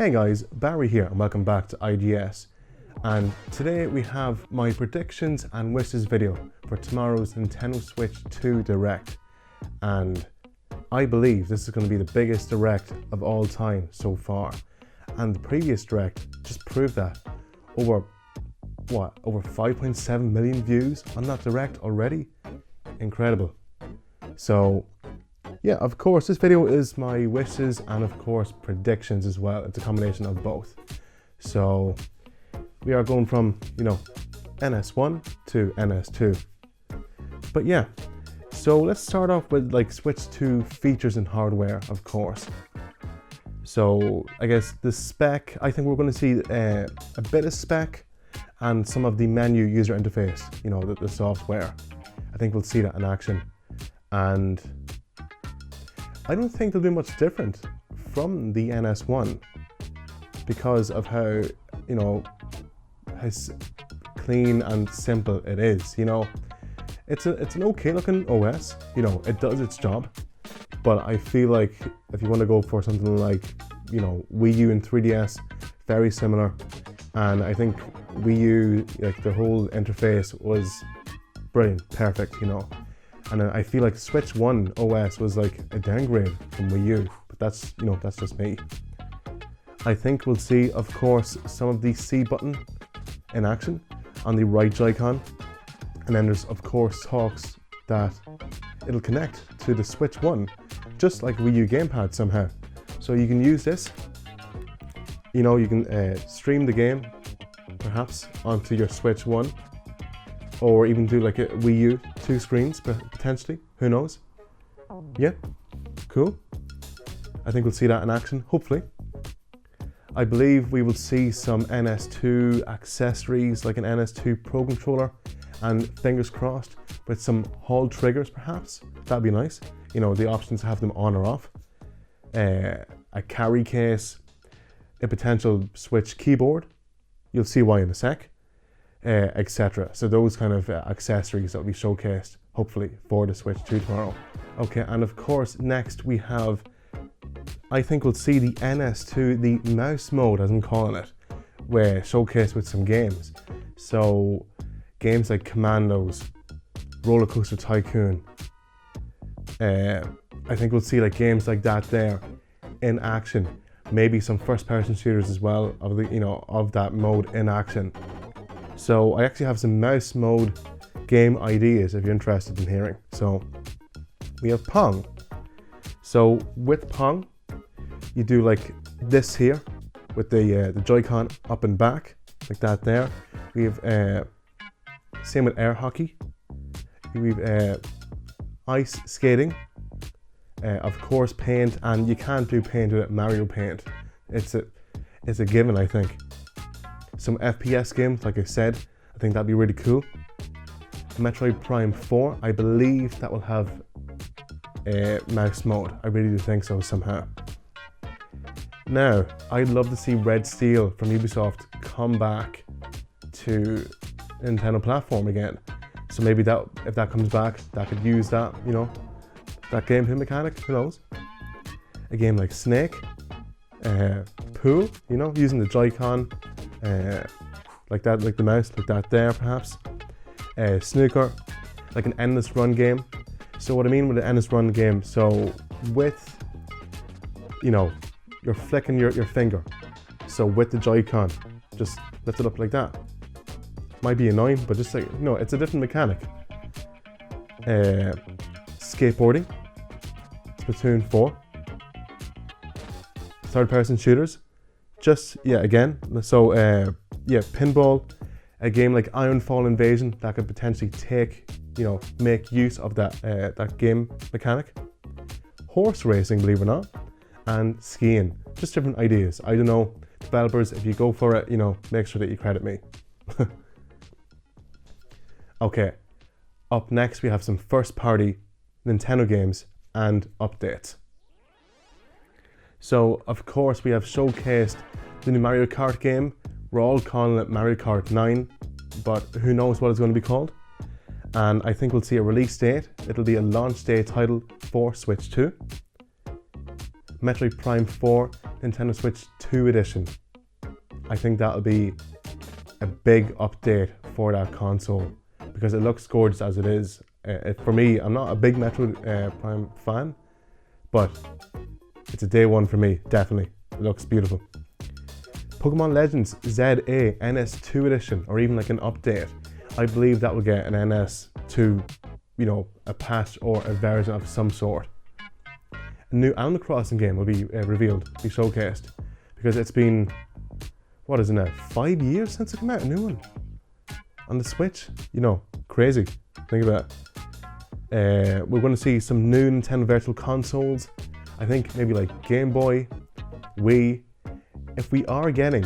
Hey guys, Barry here and welcome back to IGS. And today we have my predictions and wishes video for tomorrow's Nintendo Switch 2 Direct. And I believe this is going to be the biggest Direct of all time so far. And the previous Direct just proved that. Over 5.7 million views on that Direct already? Incredible. So yeah, of course, this video is my wishes and of course predictions as well. It's a combination of both. So we are going from, NS1 to NS2. But yeah, so let's start off with like Switch 2 features and hardware, of course. So I guess the spec, I think we're going to see a bit of spec and some of the menu user interface, the software. I think we'll see that in action. And I don't think they'll do much different from the NS1 because of how, how clean and simple it is. It's an okay looking OS, it does its job, but I feel like if you want to go for something like, Wii U and 3DS, very similar. And I think Wii U, like the whole interface was brilliant, perfect, And I feel like Switch 1 OS was like a downgrade from Wii U, but that's just me. I think we'll see, of course, some of the C button in action on the right Joy-Con. And then there's, of course, talks that it'll connect to the Switch 1, just like Wii U gamepad somehow. So you can use this, you can stream the game, perhaps, onto your Switch 1. Or even do like a Wii U, 2 screens potentially, who knows? Yeah, cool. I think we'll see that in action, hopefully. I believe we will see some NS2 accessories like an NS2 Pro Controller and fingers crossed with some Hall triggers perhaps. That'd be nice. The options to have them on or off. A carry case, a potential Switch keyboard. You'll see why in a sec. Etc. So those kind of accessories that will be showcased hopefully for the Switch 2 tomorrow. Okay, and of course next we have, I think we'll see the NS2, the mouse mode as I'm calling it, where showcased with some games. So games like Commandos, Roller Coaster Tycoon. I think we'll see like games like that there in action. Maybe some first-person shooters as well of the of that mode in action. So I actually have some mouse mode game ideas if you're interested in hearing. So we have Pong. So with Pong, you do like this here with the Joy-Con up and back, like that there. We have same with air hockey. We have ice skating, of course paint, and you can't do paint with Mario Paint. It's a given, I think. Some FPS games, like I said, I think that'd be really cool. Metroid Prime 4, I believe that will have a mouse mode. I really do think so somehow. Now, I'd love to see Red Steel from Ubisoft come back to Nintendo platform again. So maybe that, if that comes back, that could use that, that gameplay mechanic, who knows? A game like Snake, Pool, using the Joy-Con, like that, like the mouse, like that there perhaps. Snooker, like an endless run game. So what I mean with an endless run game, so with, you're flicking your finger. So with the Joy-Con, just lift it up like that. Might be annoying, but just like, it's a different mechanic. Skateboarding, Splatoon 4. Third-person shooters. Just, again, so, pinball, a game like Ironfall Invasion that could potentially take, make use of that game mechanic. Horse racing, believe it or not, and skiing. Just different ideas. I don't know, developers, if you go for it, make sure that you credit me. Okay, up next we have some first-party Nintendo games and updates. So, of course, we have showcased the new Mario Kart game. We're all calling it Mario Kart 9, but who knows what it's going to be called. And I think we'll see a release date. It'll be a launch day title for Switch 2. Metroid Prime 4 Nintendo Switch 2 edition. I think that'll be a big update for that console because it looks gorgeous as it is. For me, I'm not a big Metroid Prime fan, but it's a day one for me, definitely. It looks beautiful. Pokemon Legends ZA NS2 edition, or even like an update. I believe that will get an NS2, a patch or a version of some sort. A new Animal Crossing game will be revealed, be showcased, because it's been, what is it now, 5 years since it came out, a new one on the Switch. Crazy. Think about it. We're going to see some new Nintendo Virtual Consoles. I think maybe like Game Boy, Wii. If we are getting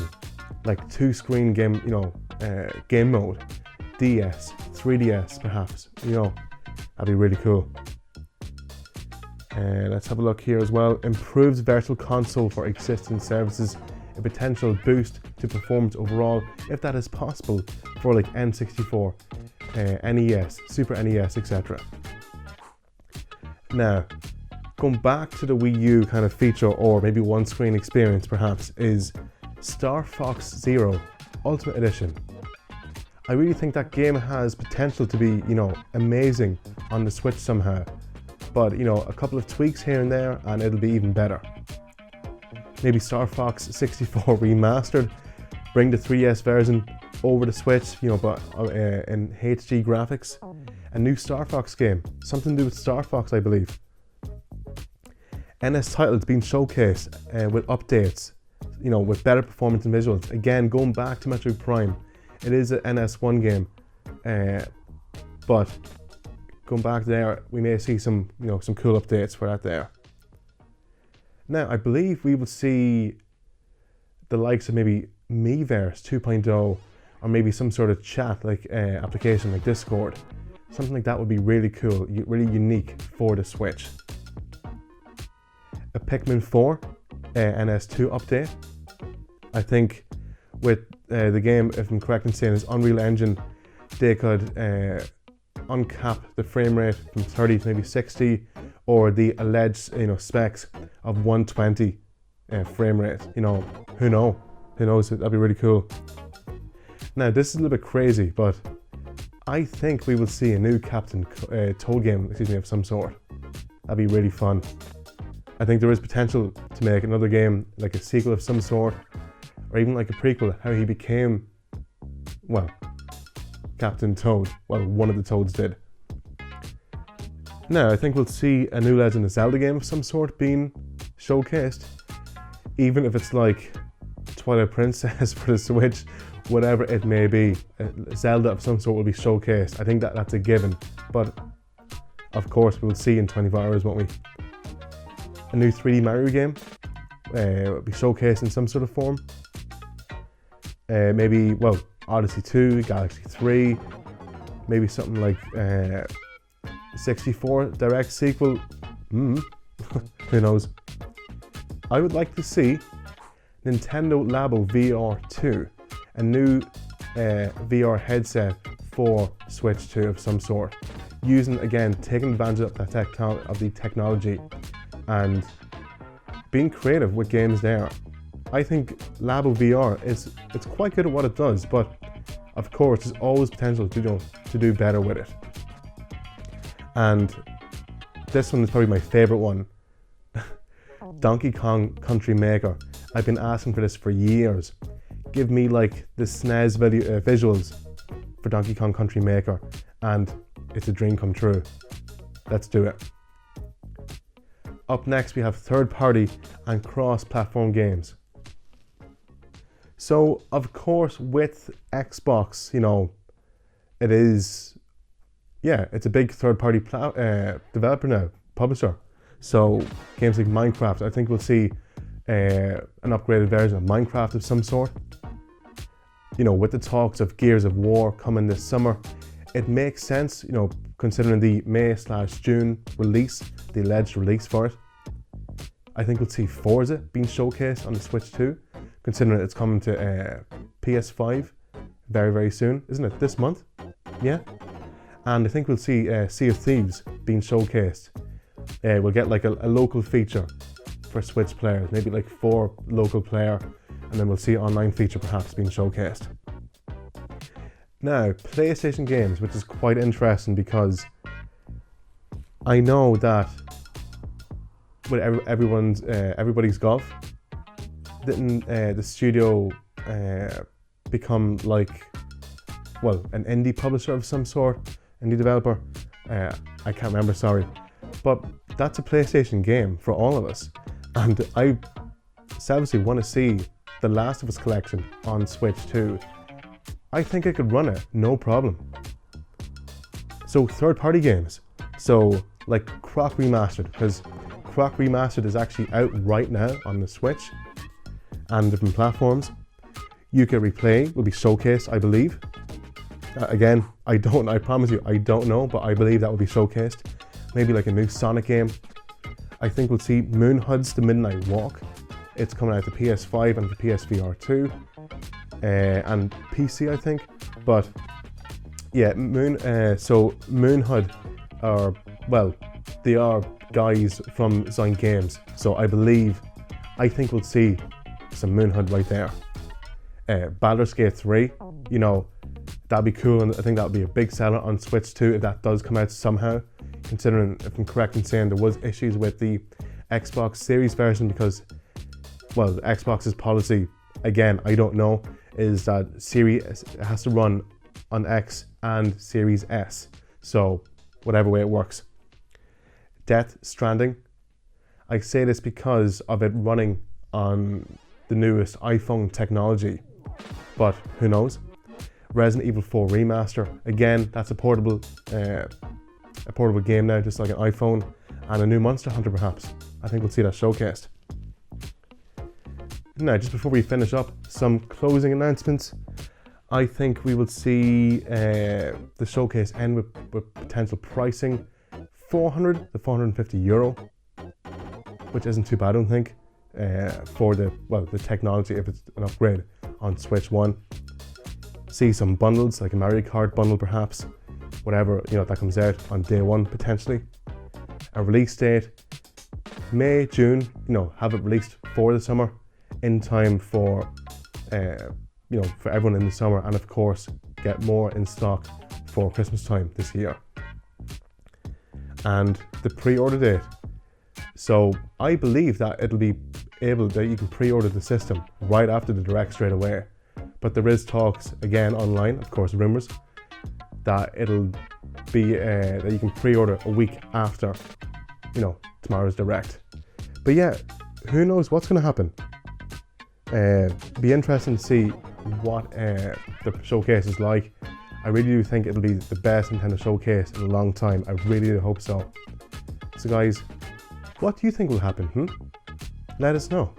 like 2-screen game, game mode, DS, 3DS perhaps, that'd be really cool. Let's have a look here as well. Improves Virtual Console for existing services, a potential boost to performance overall, if that is possible, for like N64, NES, Super NES, etc. Now, going back to the Wii U kind of feature, or maybe one-screen experience perhaps, is Star Fox Zero Ultimate Edition. I really think that game has potential to be, amazing on the Switch somehow. But, a couple of tweaks here and there and it'll be even better. Maybe Star Fox 64 remastered, bring the 3DS version over the Switch, but in HD graphics. A new Star Fox game, something to do with Star Fox, I believe. NS titles being showcased with updates, with better performance and visuals. Again, going back to Metroid Prime, it is an NS1 game, but going back there, we may see some, some cool updates for that there. Now, I believe we will see the likes of maybe Miiverse 2.0, or maybe some sort of chat like application like Discord. Something like that would be really cool, really unique for the Switch. A Pikmin 4 NS2 update. I think with the game, if I'm correct in saying, is Unreal Engine, they could uncap the frame rate from 30 to maybe 60, or the alleged specs of 120 frame rate. Who knows? That'd be really cool. Now, this is a little bit crazy, but I think we will see a new Captain Toad game, of some sort. That'd be really fun. I think there is potential to make another game, like a sequel of some sort, or even like a prequel, how he became, Captain Toad. Well, one of the Toads did. Now, I think we'll see a new Legend of Zelda game of some sort being showcased, even if it's like Twilight Princess for the Switch, whatever it may be. Zelda of some sort will be showcased. I think that's a given, but of course we'll see in 24 hours, won't we? A new 3D Mario game will be showcased in some sort of form. Maybe, Odyssey 2, Galaxy 3, maybe something like 64 direct sequel. Who knows? I would like to see Nintendo Labo VR 2, a new VR headset for Switch 2 of some sort, taking advantage of the technology and being creative with games there. I think Labo VR it's quite good at what it does, but of course there's always potential to do better with it. And this one is probably my favorite one. Donkey Kong Country Maker. I've been asking for this for years. Give me like the SNES visuals for Donkey Kong Country Maker, and it's a dream come true. Let's do it. Up next, we have third-party and cross-platform games. So, of course, with Xbox, it is, it's a big third-party developer now, publisher. So, games like Minecraft, I think we'll see an upgraded version of Minecraft of some sort. With the talks of Gears of War coming this summer, it makes sense, considering the May/June release, the alleged release for it. I think we'll see Forza being showcased on the Switch 2, considering it's coming to PS5 very, very soon. Isn't it this month? Yeah. And I think we'll see Sea of Thieves being showcased. We'll get like a local feature for Switch players, maybe like 4 local player, and then we'll see online feature perhaps being showcased. Now, PlayStation games, which is quite interesting because I know that with everybody's golf, didn't the studio become like, well, an indie publisher of some sort, indie developer? I can't remember, sorry. But that's a PlayStation game for all of us. And I selfishly want to see The Last of Us collection on Switch too. I think I could run it, no problem. So third-party games. So like Croc Remastered, because Croc Remastered is actually out right now on the Switch and different platforms. UK Replay will be showcased, I believe. Again, I promise you, I don't know, but I believe that will be showcased. Maybe like a new Sonic game. I think we'll see Moonhud's The Midnight Walk. It's coming out to PS5 and to PSVR 2 and PC, I think. But yeah, so Moonhud are, well, they are guys from Zine Games. So I think we'll see some Moonhud right there. Baldur's Gate 3, you know, that'd be cool, and I think that would be a big seller on Switch too if that does come out somehow. Considering, if I'm correct in saying, there was issues with the Xbox Series version because, well, Xbox's policy, again, I don't know, is that Series has to run on X and Series S. So, whatever way it works. Death Stranding. I say this because of it running on the newest iPhone technology, but who knows? Resident Evil 4 Remaster. Again, that's a portable game now, just like an iPhone, and a new Monster Hunter perhaps. I think we'll see that showcased. Now, just before we finish up, some closing announcements. I think we will see the showcase end with potential pricing, 400 to 450 euro, which isn't too bad, I don't think, for the technology if it's an upgrade on Switch 1. See some bundles, like a Mario Kart bundle perhaps, whatever, you know, that comes out on day 1 potentially. A release date, May, June, you know, have it released for the summer in time for, you know, for everyone in the summer, and of course get more in stock for Christmas time this year. And the pre-order date. So I believe that it'll be able that you can pre-order the system right after the Direct straight away. But there is talks, again online, of course rumors, that it'll be that you can pre-order a week after, you know, tomorrow's Direct. But yeah, who knows what's going to happen. Be interesting to see what the showcase is like. I really do think it'll be the best Nintendo showcase in a long time. I really do hope so. So guys, what do you think will happen? Let us know.